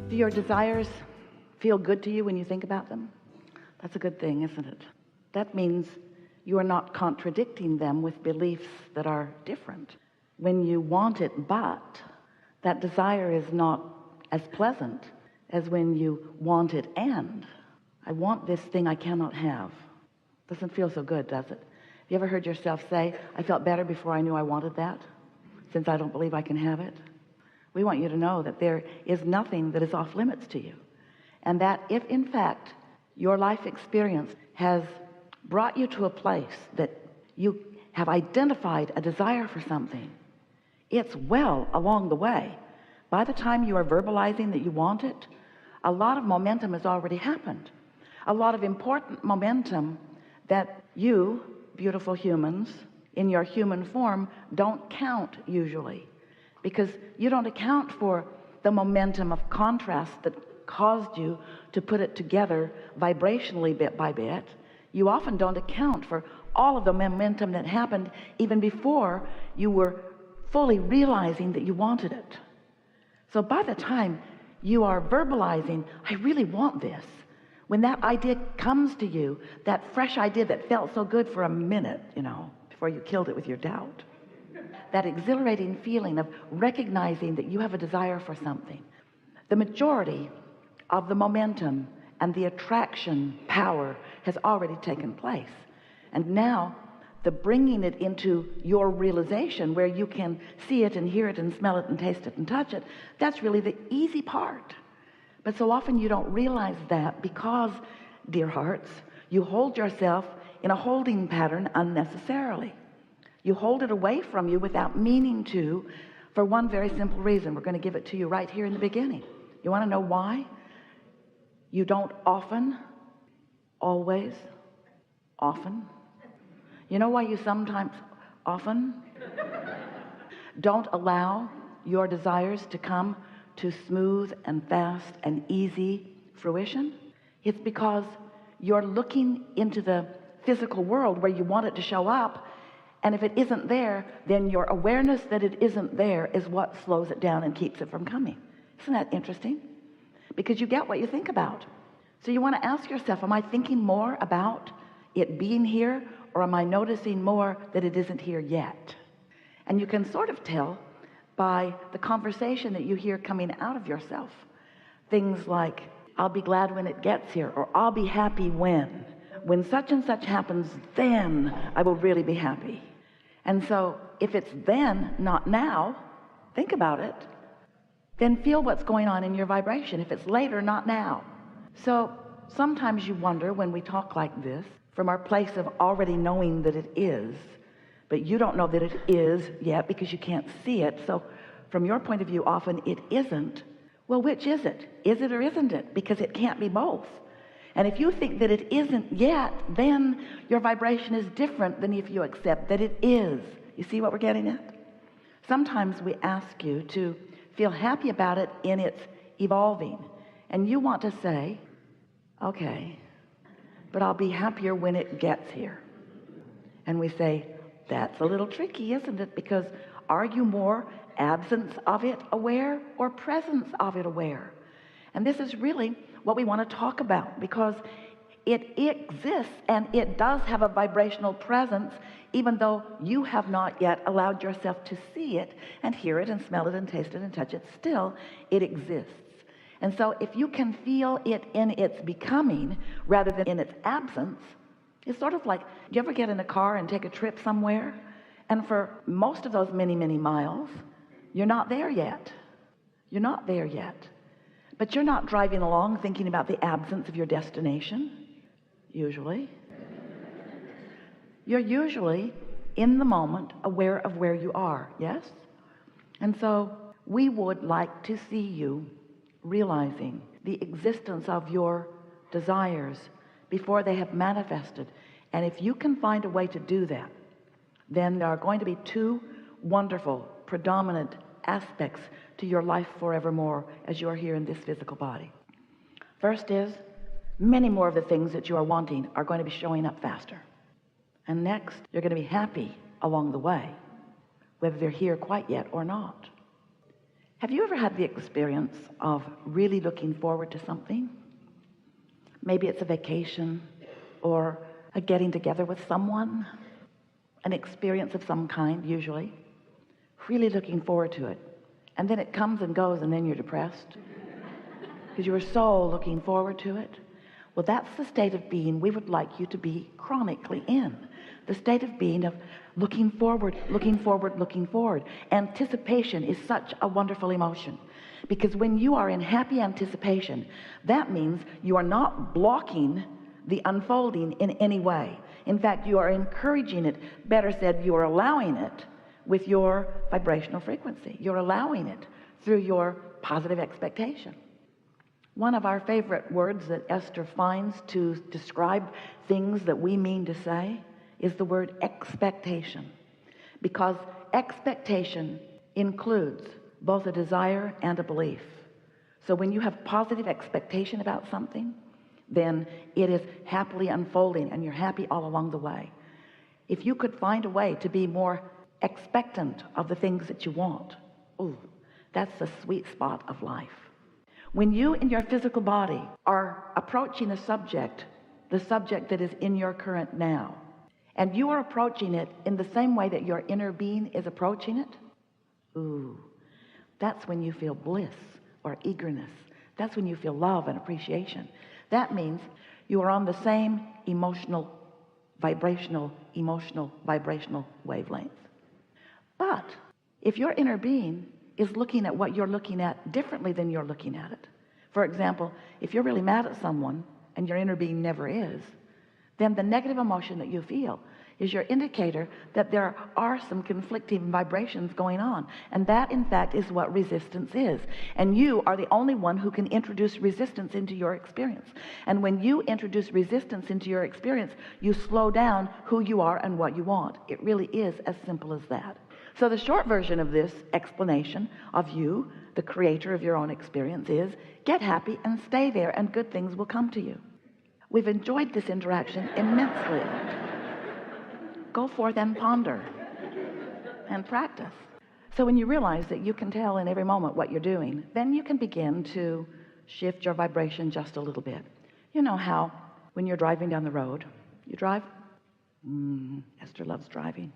Do your desires feel good to you when you think about them? That's a good thing, isn't it? That means you are not contradicting them with beliefs that are different. When you want it, but that desire is not as pleasant as when you want it and I want this thing I cannot have. Doesn't feel so good, does it? You ever heard yourself say, I felt better before I knew I wanted that, since I don't believe I can have it? We want you to know that there is nothing that is off limits to you, and that if in fact your life experience has brought you to a place that you have identified a desire for something, it's well along the way. By the time you are verbalizing that you want it, a lot of momentum has already happened. A lot of important momentum that you, beautiful humans, in your human form, don't count usually, because you don't account for the momentum of contrast that caused you to put it together vibrationally bit by bit. You often don't account for all of the momentum that happened even before you were fully realizing that you wanted it. So by the time you are verbalizing, I really want this, when that idea comes to you, that fresh idea that felt so good for a minute, before you killed it with your doubt, that exhilarating feeling of recognizing that you have a desire for something, the majority of the momentum and the attraction power has already taken place. And now the bringing it into your realization, where you can see it and hear it and smell it and taste it and touch it, that's really the easy part. But so often you don't realize that because, dear hearts, you hold yourself in a holding pattern unnecessarily. You hold it away from you without meaning to, for one very simple reason. We're going to give it to you right here in the beginning. You want to know why? You don't often, always, often. You know why you sometimes, often don't allow your desires to come to smooth and fast and easy fruition? It's because you're looking into the physical world where you want it to show up, and if it isn't there, then your awareness that it isn't there is what slows it down and keeps it from coming. Isn't that interesting? Because you get what you think about. So you want to ask yourself, am I thinking more about it being here, or am I noticing more that it isn't here yet? And you can sort of tell by the conversation that you hear coming out of yourself. Things like, I'll be glad when it gets here, or I'll be happy when such and such happens, then I will really be happy. And so if it's then, not now, think about it, then feel what's going on in your vibration. If it's later, not now. So sometimes you wonder, when we talk like this, from our place of already knowing that it is, but you don't know that it is yet because you can't see it. So from your point of view, often it isn't. Well, which is it? Is it or isn't it? Because it can't be both. And if you think that it isn't yet, then your vibration is different than if you accept that it is. You see what we're getting at? Sometimes we ask you to feel happy about it in its evolving. And you want to say, okay, but I'll be happier when it gets here. And we say, that's a little tricky, isn't it? Because are you more absence of it aware or presence of it aware? And this is really what we want to talk about, because it exists and it does have a vibrational presence, even though you have not yet allowed yourself to see it and hear it and smell it and taste it and touch it. Still, it exists. And so if you can feel it in its becoming rather than in its absence, it's sort of like, do you ever get in a car and take a trip somewhere, and for most of those many, many miles, you're not there yet. You're not there yet. But you're not driving along thinking about the absence of your destination, usually. You're usually in the moment aware of where you are, yes? And so we would like to see you realizing the existence of your desires before they have manifested. And if you can find a way to do that, then there are going to be two wonderful, predominant aspects to your life forevermore as you are here in this physical body. First is, many more of the things that you are wanting are going to be showing up faster. And next, you're going to be happy along the way, whether they're here quite yet or not. Have you ever had the experience of really looking forward to something? Maybe it's a vacation or a getting together with someone, an experience of some kind, usually. Really looking forward to it. And then it comes and goes, and then you're depressed because you were so looking forward to it. Well, that's the state of being we would like you to be chronically in. The state of being of looking forward, looking forward, looking forward. Anticipation is such a wonderful emotion, because when you are in happy anticipation, that means you are not blocking the unfolding in any way. In fact, you are encouraging it. Better said, you are allowing it with your vibrational frequency. You're allowing it through your positive expectation. One of our favorite words that Esther finds to describe things that we mean to say is the word expectation, because expectation includes both a desire and a belief. So when you have positive expectation about something, then it is happily unfolding and you're happy all along the way. If you could find a way to be more expectant of the things that you want, ooh, that's the sweet spot of life. When you in your physical body are approaching a subject, the subject that is in your current now, and you are approaching it in the same way that your inner being is approaching it, ooh, that's when you feel bliss or eagerness. That's when you feel love and appreciation. That means you are on the same emotional, vibrational wavelength. But if your inner being is looking at what you're looking at differently than you're looking at it, for example, if you're really mad at someone and your inner being never is, then the negative emotion that you feel is your indicator that there are some conflicting vibrations going on. And that, in fact, is what resistance is. And you are the only one who can introduce resistance into your experience. And when you introduce resistance into your experience, you slow down who you are and what you want. It really is as simple as that. So the short version of this explanation of you, the creator of your own experience, is get happy and stay there, and good things will come to you. We've enjoyed this interaction immensely. Go forth and ponder and practice. So when you realize that you can tell in every moment what you're doing, then you can begin to shift your vibration just a little bit. You know how when you're driving down the road, you drive? Esther loves driving.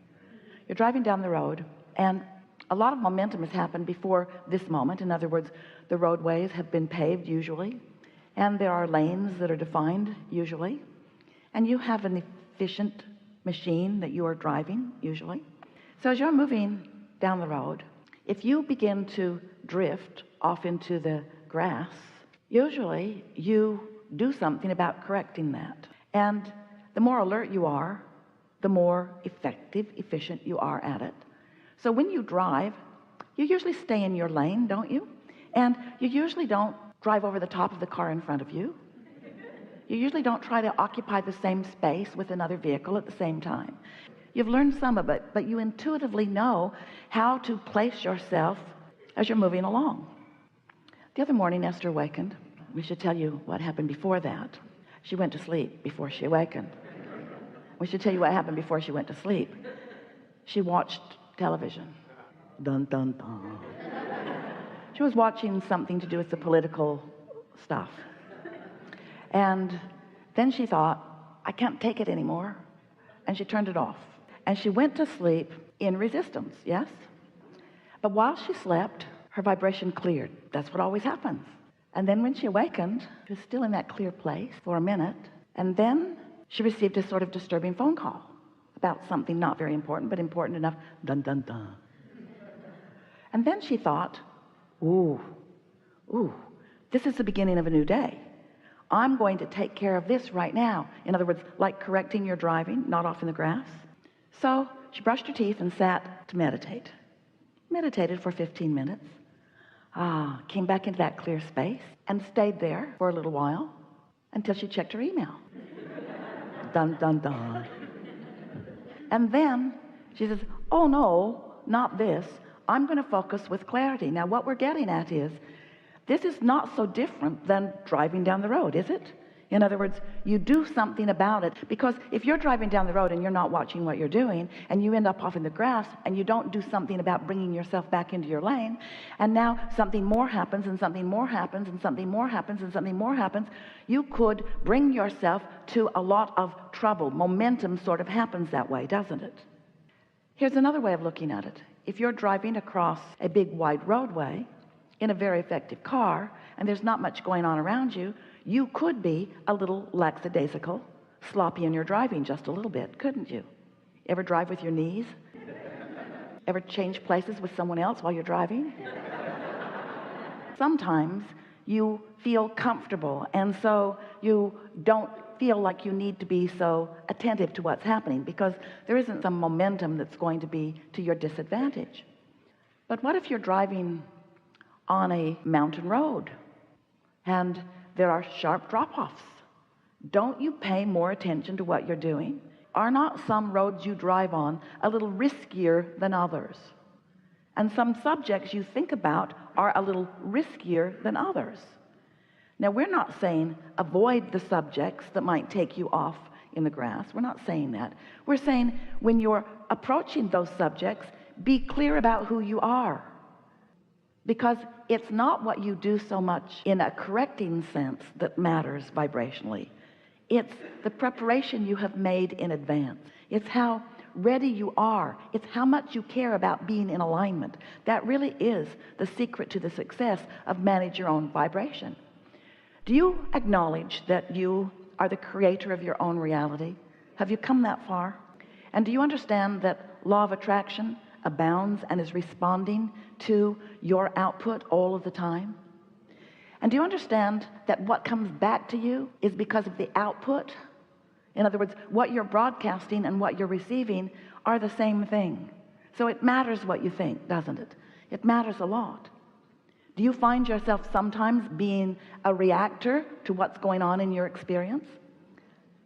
You're driving down the road, and a lot of momentum has happened before this moment. In other words, the roadways have been paved usually, and there are lanes that are defined usually, and you have an efficient machine that you are driving usually. So as you're moving down the road, if you begin to drift off into the grass, usually you do something about correcting that. And the more alert you are, the more effective, efficient you are at it. So when you drive, you usually stay in your lane, don't you? And you usually don't drive over the top of the car in front of you. You usually don't try to occupy the same space with another vehicle at the same time. You've learned some of it, but you intuitively know how to place yourself as you're moving along. The other morning, Esther awakened. We should tell you what happened before that. She went to sleep before she awakened. We should tell you what happened before she went to sleep. She watched television. Dun, dun, dun. She was watching something to do with the political stuff. And then she thought, I can't take it anymore. And she turned it off. And she went to sleep in resistance, yes? But while she slept, her vibration cleared. That's what always happens. And then when she awakened, she was still in that clear place for a minute. And then she received a sort of disturbing phone call about something not very important, but important enough. Dun, dun, dun. And then she thought, ooh, this is the beginning of a new day. I'm going to take care of this right now. In other words, like correcting your driving, not off in the grass. So she brushed her teeth and sat to meditate. Meditated for 15 minutes. Came back into that clear space and stayed there for a little while until she checked her email. Dun, dun, dun. And then she says, oh no, not this. I'm going to focus with clarity. Now what we're getting at is, this is not so different than driving down the road, is it? In other words, you do something about it, because if you're driving down the road and you're not watching what you're doing, and you end up off in the grass and you don't do something about bringing yourself back into your lane, and now something more happens and something more happens and something more happens and something more happens, you could bring yourself to a lot of trouble. Momentum sort of happens that way, doesn't it? Here's another way of looking at it. If you're driving across a big wide roadway in a very effective car and there's not much going on around you, you could be a little lackadaisical, sloppy in your driving just a little bit, couldn't you? Ever drive with your knees? Ever change places with someone else while you're driving? Sometimes you feel comfortable, and so you don't feel like you need to be so attentive to what's happening, because there isn't some momentum that's going to be to your disadvantage. But what if you're driving on a mountain road and there are sharp drop-offs? Don't you pay more attention to what you're doing? Are not some roads you drive on a little riskier than others? And some subjects you think about are a little riskier than others. Now, we're not saying avoid the subjects that might take you off in the grass. We're not saying that. We're saying when you're approaching those subjects, be clear about who you are. Because it's not what you do so much in a correcting sense that matters vibrationally. It's the preparation you have made in advance. It's how ready you are. It's how much you care about being in alignment. That really is the secret to the success of manage your own vibration. Do you acknowledge that you are the creator of your own reality? Have you come that far? And do you understand that law of attraction abounds and is responding to your output all of the time? And do you understand that what comes back to you is because of the output? In other words, what you're broadcasting and what you're receiving are the same thing. So it matters what you think, doesn't it? It matters a lot. Do you find yourself sometimes being a reactor to what's going on in your experience?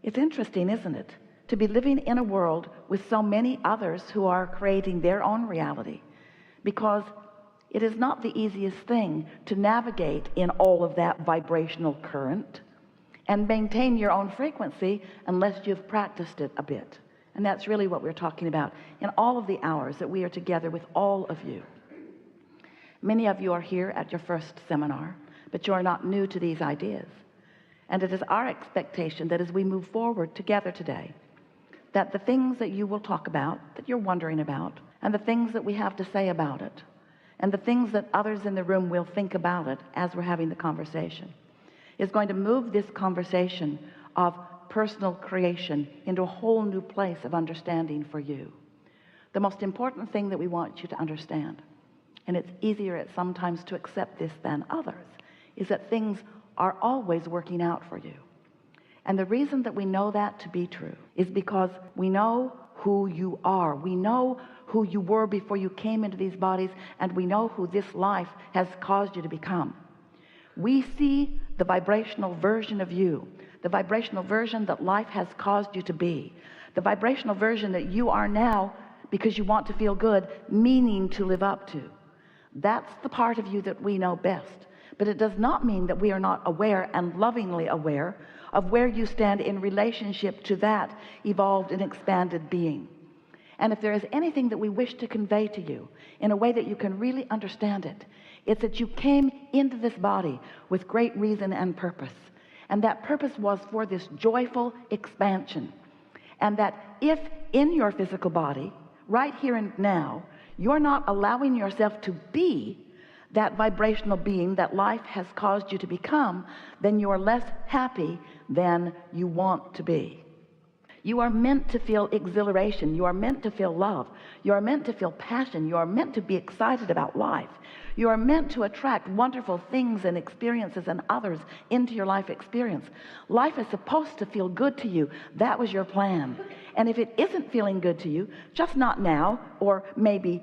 It's interesting, isn't it, to be living in a world with so many others who are creating their own reality, because it is not the easiest thing to navigate in all of that vibrational current and maintain your own frequency unless you've practiced it a bit. And that's really what we're talking about in all of the hours that we are together with all of you. Many of you are here at your first seminar, but you are not new to these ideas. And it is our expectation that as we move forward together today, that the things that you will talk about, that you're wondering about, and the things that we have to say about it, and the things that others in the room will think about it as we're having the conversation, is going to move this conversation of personal creation into a whole new place of understanding for you. The most important thing that we want you to understand, and it's easier at sometimes to accept this than others, is that things are always working out for you. And the reason that we know that to be true is because we know who you are. We know who you were before you came into these bodies, and we know who this life has caused you to become. We see the vibrational version of you, the vibrational version that life has caused you to be, the vibrational version that you are now because you want to feel good, meaning to live up to. That's the part of you that we know best. But it does not mean that we are not aware and lovingly aware of where you stand in relationship to that evolved and expanded being. And if there is anything that we wish to convey to you in a way that you can really understand it, it's that you came into this body with great reason and purpose. And that purpose was for this joyful expansion. And that if in your physical body, right here and now, you're not allowing yourself to be that vibrational being that life has caused you to become, then you are less happy than you want to be. You are meant to feel exhilaration. You are meant to feel love. You are meant to feel passion. You are meant to be excited about life. You are meant to attract wonderful things and experiences and others into your life experience. Life is supposed to feel good to you. That was your plan. And if it isn't feeling good to you, just not now or maybe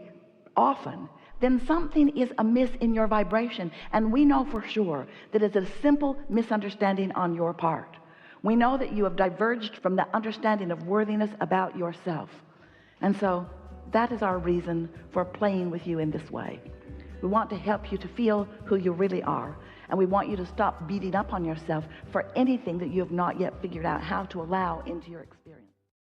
often, then something is amiss in your vibration. And we know for sure that it's a simple misunderstanding on your part. We know that you have diverged from the understanding of worthiness about yourself. And so that is our reason for playing with you in this way. We want to help you to feel who you really are And we want you to stop beating up on yourself for anything that you have not yet figured out how to allow into your experience.